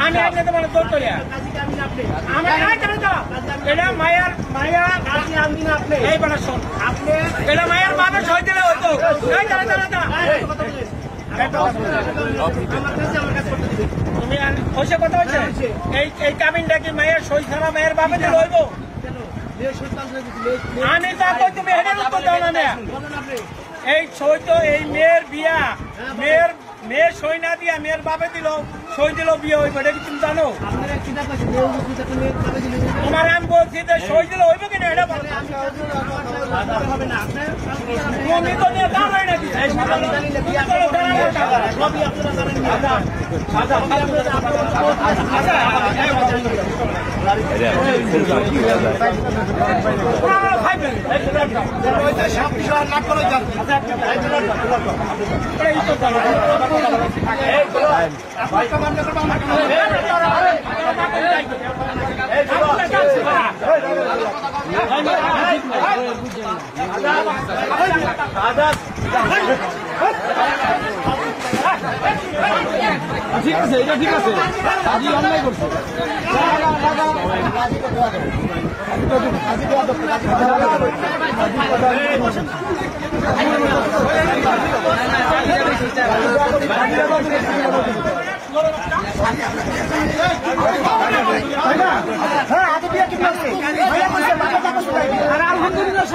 আমি আপনাদের মানে দৌড় করি এটা মায়ার এই বলা শোন এটা মায়ের মানুষ হয়ে দিলে হতো তুমি পয়সা কথা হচ্ছে এই কাবিনটা কি মায়ের সই ছাড়া মায়ের বাপে দিলে হইব আমি তা কই তুমি হেডের উত্তর দাও না এই সই তো এই মেয়ের বিয়া মেয়ের সই না দিয়া মেয়ের বাপে দিল সই দিল বিয়ে হইব এটা কি তুমি জানো তোমার আমি বলছি যে সই দিল হইব কিনা এটা তুমি তো নিয়ে দাঁড়াই নাকি ঠিক আছে এটা ঠিক আছে আজি অনলাইন করছে আলহামদুলিল্লাহ